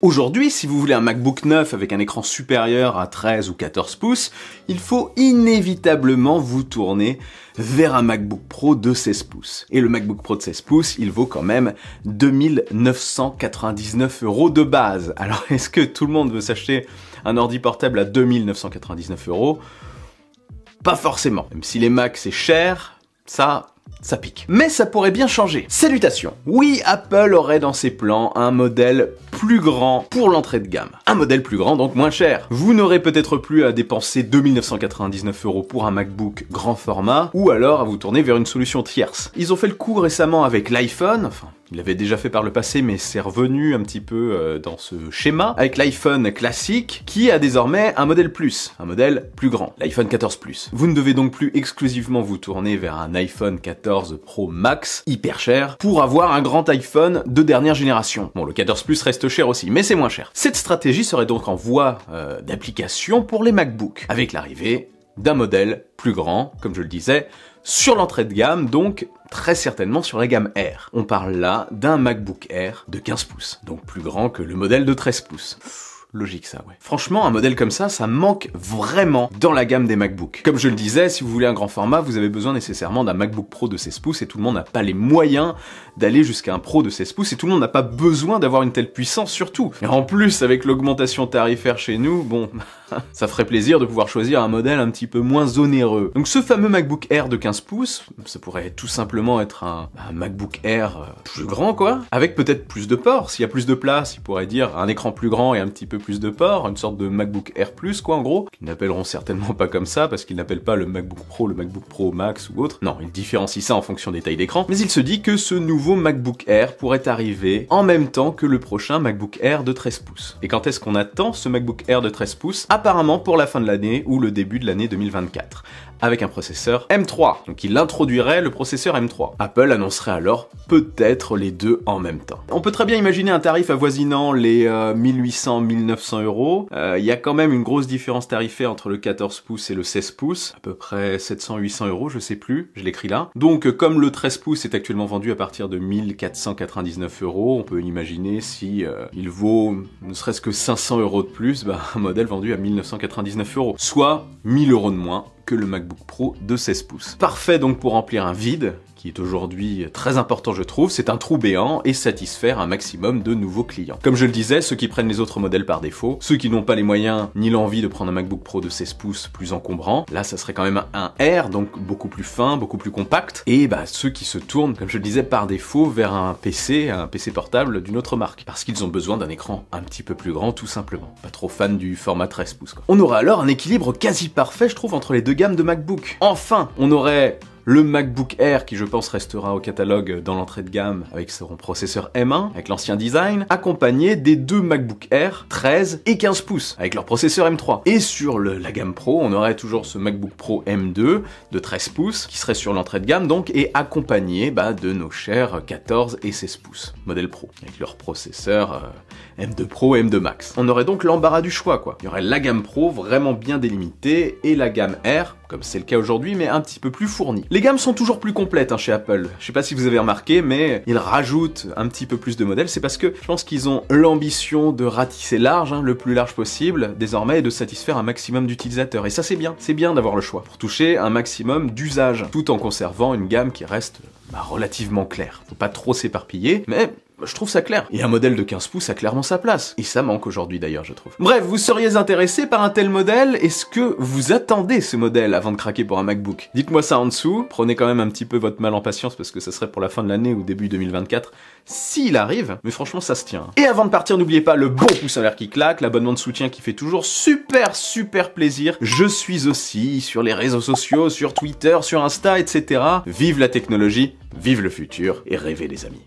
Aujourd'hui, si vous voulez un MacBook neuf avec un écran supérieur à 13 ou 14 pouces, il faut inévitablement vous tourner vers un MacBook Pro de 16 pouces. Et le MacBook Pro de 16 pouces, il vaut quand même 2999 € de base. Alors, est-ce que tout le monde veut s'acheter un ordi portable à 2999 €? Pas forcément. Même si les Macs c'est cher, ça pique. Mais ça pourrait bien changer. Salutations. Oui, Apple aurait dans ses plans un modèle plus grand pour l'entrée de gamme. Un modèle plus grand, donc moins cher. Vous n'aurez peut-être plus à dépenser 2999 € pour un MacBook grand format, ou alors à vous tourner vers une solution tierce. Ils ont fait le coup récemment avec l'iPhone, enfin, ils l'avaient déjà fait par le passé, mais c'est revenu un petit peu dans ce schéma, avec l'iPhone classique, qui a désormais un modèle plus, un modèle plus grand, l'iPhone 14 Plus. Vous ne devez donc plus exclusivement vous tourner vers un iPhone 14 Pro Max, hyper cher, pour avoir un grand iPhone de dernière génération. Bon, le 14 Plus reste cher aussi, mais c'est moins cher. Cette stratégie serait donc en voie d'application pour les MacBooks, avec l'arrivée d'un modèle plus grand, comme je le disais, sur l'entrée de gamme, donc très certainement sur la gamme Air. On parle là d'un MacBook Air de 15 pouces, donc plus grand que le modèle de 13 pouces. Logique ça, ouais. Franchement, un modèle comme ça manque vraiment dans la gamme des MacBooks. Comme je le disais, si vous voulez un grand format, vous avez besoin nécessairement d'un MacBook Pro de 16 pouces et tout le monde n'a pas les moyens d'aller jusqu'à un Pro de 16 pouces et tout le monde n'a pas besoin d'avoir une telle puissance surtout. Et en plus, avec l'augmentation tarifaire chez nous, bon, ça ferait plaisir de pouvoir choisir un modèle un petit peu moins onéreux. Donc ce fameux MacBook Air de 15 pouces, ça pourrait tout simplement être un MacBook Air plus grand quoi, avec peut-être plus de ports. S'il y a plus de place, il pourrait dire un écran plus grand et un petit peu plus de ports, une sorte de MacBook Air Plus quoi en gros, qu'ils n'appelleront certainement pas comme ça parce qu'ils n'appellent pas le MacBook Pro Max ou autre. Non, ils différencient ça en fonction des tailles d'écran, mais il se dit que ce nouveau MacBook Air pourrait arriver en même temps que le prochain MacBook Air de 13 pouces. Et quand est-ce qu'on attend ce MacBook Air de 13 pouces? Apparemment pour la fin de l'année ou le début de l'année 2024. Avec un processeur M3. Donc il introduirait le processeur M3. Apple annoncerait alors peut-être les deux en même temps. On peut très bien imaginer un tarif avoisinant les 1800-1900 €. Il y a quand même une grosse différence tarifaire entre le 14 pouces et le 16 pouces. À peu près 700-800 €, je sais plus, je l'écris là. Donc comme le 13 pouces est actuellement vendu à partir de 1499 €, on peut imaginer si il vaut ne serait-ce que 500 € de plus, un modèle vendu à 1999 €. Soit 1000 € de moins que le MacBook Pro de 16 pouces. Parfait donc pour remplir un vide, qui est aujourd'hui très important je trouve, c'est un trou béant et satisfaire un maximum de nouveaux clients. Comme je le disais, ceux qui prennent les autres modèles par défaut, ceux qui n'ont pas les moyens ni l'envie de prendre un MacBook Pro de 16 pouces plus encombrant, là ça serait quand même un Air, donc beaucoup plus fin, beaucoup plus compact, et ceux qui se tournent, comme je le disais, par défaut vers un PC portable d'une autre marque, parce qu'ils ont besoin d'un écran un petit peu plus grand tout simplement. Pas trop fan du format 13 pouces quoi. On aura alors un équilibre quasi parfait je trouve entre les deux gammes de MacBook. Enfin, on aurait le MacBook Air qui je pense restera au catalogue dans l'entrée de gamme avec son processeur M1, avec l'ancien design, accompagné des deux MacBook Air 13 et 15 pouces avec leur processeur M3. Et sur la gamme Pro, on aurait toujours ce MacBook Pro M2 de 13 pouces qui serait sur l'entrée de gamme donc et accompagné de nos chers 14 et 16 pouces, modèle Pro, avec leur processeur M2 Pro et M2 Max. On aurait donc l'embarras du choix quoi. Il y aurait la gamme Pro vraiment bien délimitée et la gamme Air, comme c'est le cas aujourd'hui, mais un petit peu plus fournie. Les gammes sont toujours plus complètes chez Apple. Je sais pas si vous avez remarqué, mais ils rajoutent un petit peu plus de modèles. C'est parce que je pense qu'ils ont l'ambition de ratisser large, le plus large possible, désormais, et de satisfaire un maximum d'utilisateurs. Et ça, c'est bien. C'est bien d'avoir le choix pour toucher un maximum d'usages, tout en conservant une gamme qui reste relativement claire. Faut pas trop s'éparpiller, mais je trouve ça clair. Et un modèle de 15 pouces a clairement sa place. Et ça manque aujourd'hui d'ailleurs, je trouve. Bref, vous seriez intéressé par un tel modèle? Est-ce que vous attendez ce modèle avant de craquer pour un MacBook? Dites-moi ça en dessous. Prenez quand même un petit peu votre mal en patience parce que ça serait pour la fin de l'année ou début 2024. S'il arrive, mais franchement ça se tient. Et avant de partir, n'oubliez pas le bon pouce en l'air qui claque, l'abonnement de soutien qui fait toujours super plaisir. Je suis aussi sur les réseaux sociaux, sur Twitter, sur Insta, etc. Vive la technologie, vive le futur et rêvez les amis.